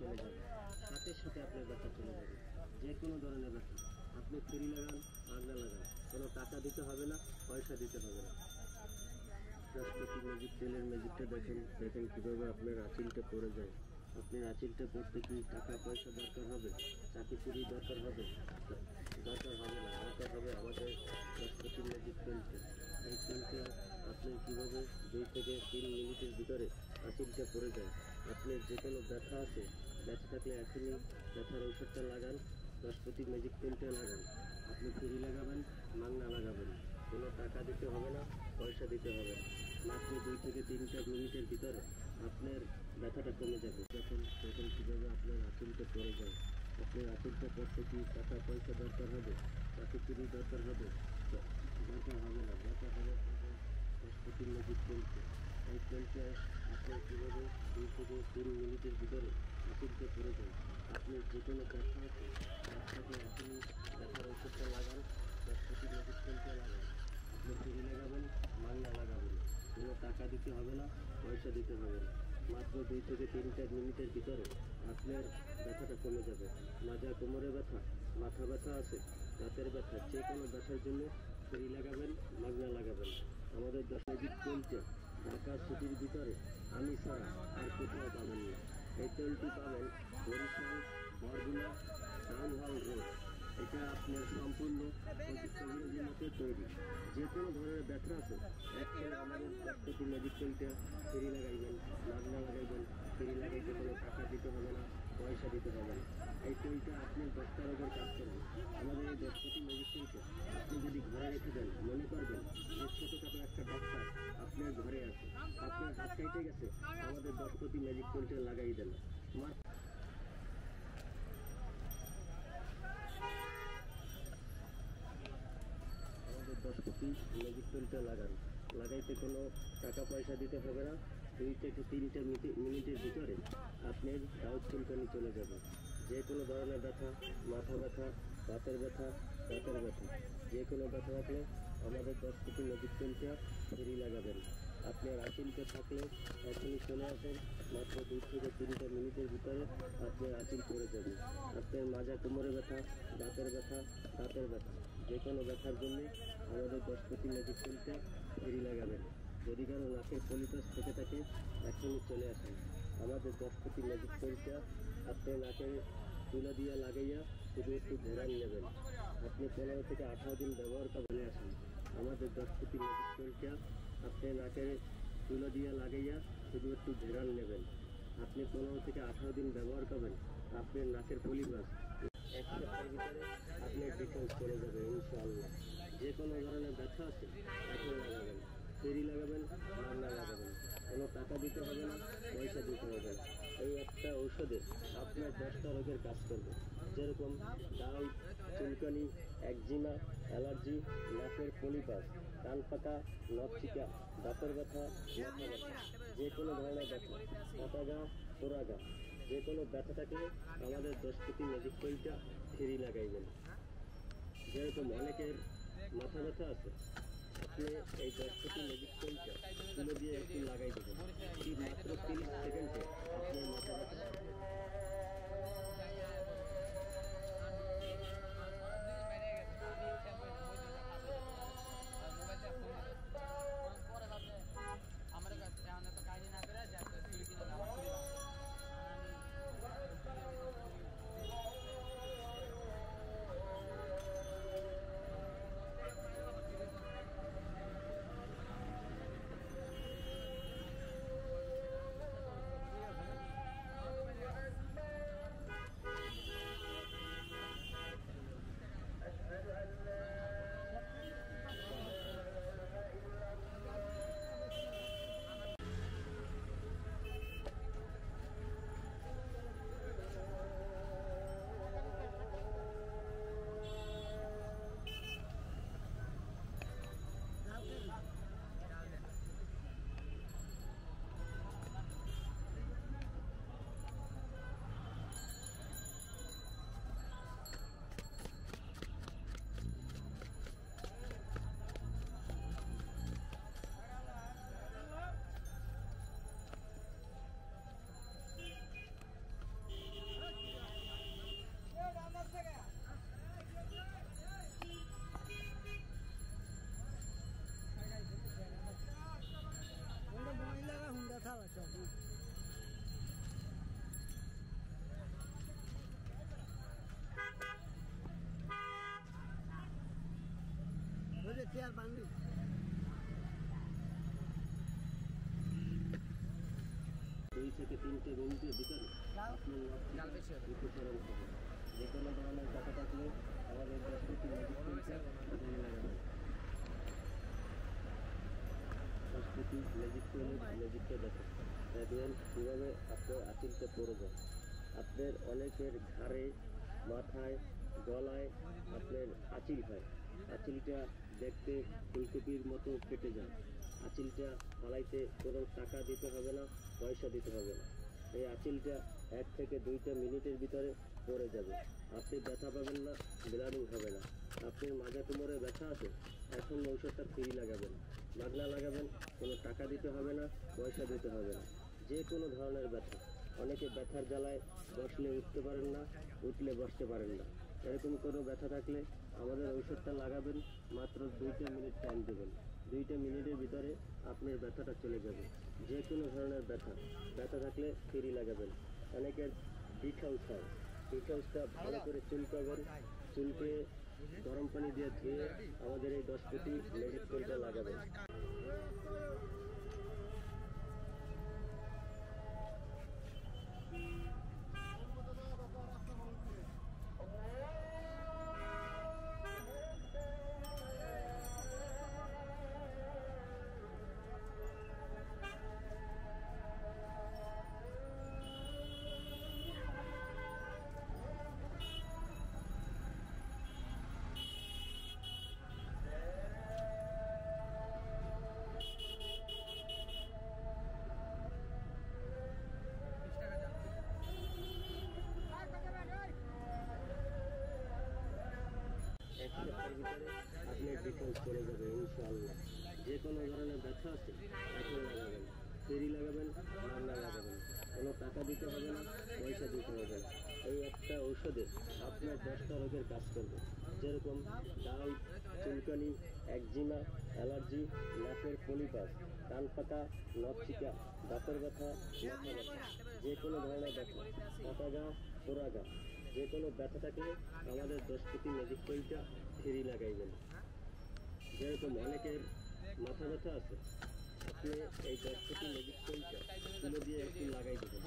চলে যাবে, সাথে সাথে আপনার ব্যথা চলে যাবে। যে কোনো ধরনের ব্যথা আপনি ফ্রি লাগান আর না লাগান, কোনো টাকা দিতে হবে না, পয়সা দিতে হবে না। রাষ্ট্রপতি ম্যাজিক তেলের ম্যাজিকটা দেখেন, দেখেন কীভাবে আপনার আঁচিলটা পড়ে যায়। আপনার আঁচিলটা পড়তে কি টাকা পয়সা দরকার হবে, চাকরি চুরি দরকার হবে? দরকার হবে না, দরকার হবে আমাদের রাষ্ট্রপতি ম্যাজিক তেলটা। এই তেলটা আপনি কীভাবে 2 থেকে 3 মিনিটের ভিতরে আঁচিলটা পড়ে যায়। আপনার যে কোনো ব্যথা আছে, ব্যথা থাকলে এখনই ব্যথার ঔষধটা লাগান, রাষ্ট্রপতি ম্যাজিক তেলটা লাগান। আপনি ফ্রি লাগাবেন, মাংনা লাগাবেন, কোনো টাকা দিতে হবে না, পয়সা দিতে হবে না। মাত্র 2 থেকে 3টা মিনিটের ভিতরে আপনার ব্যথাটা কমে যাবে। দেখুন দেখুন কীভাবে আপনার আঁচিলটা পড়ে যায়। আপনার আঁচিলটা পড়তে কি টাকা পয়সা দরকার হবে, চাকরি চুরি দরকার হবে? দরকার হবে না, দরকার হবে রাষ্ট্রপতি ম্যাজিক তেলটা। এই তেলটা আপনার কীভাবে 2 থেকে 3 মিনিটের ভিতরে আঁচিলটা পড়ে যায়। আপনি যে কোনো ব্যথা আছে, ব্যথাকে আপনি ব্যথার ওষুধটা লাগান, রাষ্ট্রপতি ম্যাজিক তেলটা লাগান। আপনি ফ্রি লাগাবেন, মাংনা লাগাবেন, কোনো টাকা দিতে হবে না, পয়সা দিতে হবে না। মাত্র 2 থেকে 3টা মিনিটের ভিতরে আপনার ব্যথাটা কমে যাবে। মাজা কোমরে ব্যথা, মাথা ব্যথা আছে, দাঁতের ব্যথা, যে কোনো ব্যথার জন্য ফ্রি লাগাবেন, মাংনা লাগাবেন। আমাদের ম্যাজিক তেলটা ঢাকা সিটির ভিতরে আমি ছাড়া আর কোথাও পাবেন না। এই তেলটি পাবেন Barishal Barguna town hall road. এটা আপনার সম্পূর্ণ টেকনোলজির মধ্যে তৈরি। যে কোনো ধরনের ব্যথা আছে, একসাথে আমাদের রাষ্ট্রপতি ম্যাজিক তেলটা ফ্রি লাগাইবেন, মাগনা লাগাইবেন। ফ্রি লাগাইতে কোনো টাকা দিতে হবে না, পয়সা দিতে হবে না। এই তেলটা আপনি 10টা রোগের কাজ করবেন। আমাদের এই রাষ্ট্রপতি ম্যাজিক তেলটা আপনি যদি ঘরে রেখে দেন, মনে করবেন যে ছোটোখাটো একটা ডাক্তার আপনার ঘরে আছে, আপনার হাত কেটে গেছে, আমাদের রাষ্ট্রপতি ম্যাজিক তেলটা লাগাই দেন। আমাদের রাষ্ট্রপতি ম্যাজিক তেলটা লাগান, লাগাইতে কোনো টাকা পয়সা দিতে হবে না। 2 থেকে 3টা মিনিটের ভিতরে আপনার দাউদ চুলকানি চলে যাবে। যে কোনো ধরনের ব্যথা, মাথা ব্যথা, দাঁতের ব্যথা, দাঁতের ব্যথা, যে কোনো ব্যথা থাকলে আমাদের রাষ্ট্রপতি ম্যাজিক তেলটা ফ্রি লাগাবেন। আপনার আঁচিলটা থাকলে এখনই চলে আসেন, মাত্র 2 থেকে 3টা মিনিটের ভিতরে আপনার আঁচিল পড়ে যাবে। আপনার মাজা কোমরে ব্যথা, দাঁতের ব্যথা, দাঁতের ব্যথা, যে কোনো ব্যথার জন্য আমাদের রাষ্ট্রপতি ম্যাজিক তেলটা ফ্রি লাগাবেন। যদি কারো নাকের পলিপাস থেকে থাকে, এখনই চলে আসেন। আমাদের রাষ্ট্রপতি ম্যাজিক তেলটা আপনি নাকের তুলা দিয়ে লাগাইয়া শুধু একটু ঘোরান নেবেন। আপনি 15 থেকে 18 দিন ব্যবহার করে আসেন। আমাদের রাষ্ট্রপতি ম্যাজিক তেলটা আপনি নাকের তুলা দিয়ে লাগাইয়া শুধু একটু ঘেরান নেবেন। আপনি 15 থেকে 18 দিন ব্যবহার করবেন, আপনার নাকের পলিপাস 1 সপ্তাহের ভিতরে আপনার ডিফেন্স করে যাবে ইনশাআল্লাহ। যে কোনো ধরনের ব্যথা আছে এখন লাগাবেন, ফ্রি লাগাবেন, মাংনা লাগাবেন, কোনো টাকা দিতে হবে না, পয়সা দিতে হবে না। এই একটা ঔষধে আপনার 10টা রোগের কাজ করবে। যেরকম দাউদ চুলকানি, একজিমা, অ্যালার্জি, নাকের পলিপাস, কান পাকা, নখচিকা, দাঁতের ব্যথা, মাথা ব্যথা, যে কোনো ধরনের ব্যথা, কাটা গা, পোড়া গা, যে কোনো ব্যথা থাকলে আমাদের রাষ্ট্রপতি ম্যাজিক তেলটা ফ্রি লাগাইবেন। যেরকম অনেকের মাথা ব্যথা আছে, আপনি এই রাষ্ট্রপতি ম্যাজিক তেলটা তুলে দিয়ে একটু লাগাই দেবেন, মাত্র 30 সেকেন্ডে আপনার মাথা ব্যথা। আমার কাছে তো কাজ না করে যাতে কিনে দাও দুই থেকে 3টে মিনিটের ভিতরে আপনার জাল বেশি হবে। উপকরণ হবে। যে কোনো ধরনের ব্যথা থাকলে আমাদের 10টি ম্যাজিক টুলসে কাজে লাগাবেন। 10টি ম্যাজিক টুলের ম্যাজিকটা দেখেন, দেখবেন কীভাবে আপনার আঁচিলটা পড়ে যায়। আপনার অনেকের ঘাড়ে, মাথায়, গলায় আপনার আঁচিল হয়। আঁচিলটা দেখতে ফুলকপির মতো কেটে যায়। আঁচিলটা ফালাইতে কোনো টাকা দিতে হবে না, পয়সা দিতে হবে না। এই আঁচিলটা 1 থেকে 2টা মিনিটের ভিতরে পড়ে যাবে। আপনি ব্যথা পাবেন না, ব্লিডিং হবে না। আপনার মাজা কোমরে ব্যথা আছে, এখন ঔষধটা ফ্রি লাগাবেন, মাগনা লাগাবেন, কোনো টাকা দিতে হবে না, পয়সা দিতে হবে না। যে কোনো ধরনের ব্যথা, অনেকে ব্যথার জ্বালায় বসলে উঠতে পারেন না, উঠলে বসতে পারেন না। এরকম কোনো ব্যথা থাকলে আমাদের ঔষধটা লাগাবেন, মাত্র 2টা মিনিট টাইম দেবেন। 2টা মিনিটের ভিতরে আপনার ব্যথাটা চলে যাবে। যে কোনো ধরনের ব্যথা থাকলে ফ্রি লাগাবেন। অনেকের হিট হাউস হয়, হিট হাউসটা ভালো করে চুলকাবেন, চুলকে গরম পানি দিয়ে ধুয়ে আমাদের এই 10টি ম্যাজিক টুলটা লাগাবেন। এক সপ্তাহের ভিতরে আপনার ডিফেন্স চলে যাবে ইনশাআল্লাহ। যে কোনো ধরনের ব্যথা আছে এখন লাগাবেন, ফ্রি লাগাবেন, মাগনা লাগাবেন, কোনো টাকা দিতে হবে না, পয়সা দিতে হবে না। এই একটা ঔষধে আপনার 10টা রোগের কাজ করবে। যেরকম ডাউট, চুলকানি, একজিমা, অ্যালার্জি, নাকের পলিপাস, কান পাকা, নখচিকা, দাঁতের ব্যথা, মাথা ব্যথা, যে কোনো ধরনের ব্যথা, কাটা গা, পোড়া গা, যে কোনো ব্যথা থাকলে আমাদের 10টি ম্যাজিক টুলটা ফ্রি লাগাইবেন। যেরকম অনেকের মাথা ব্যথা আছে, আপনি এই 10টি ম্যাজিক টুলটা তুলে দিয়ে একটু লাগাই দেবেন।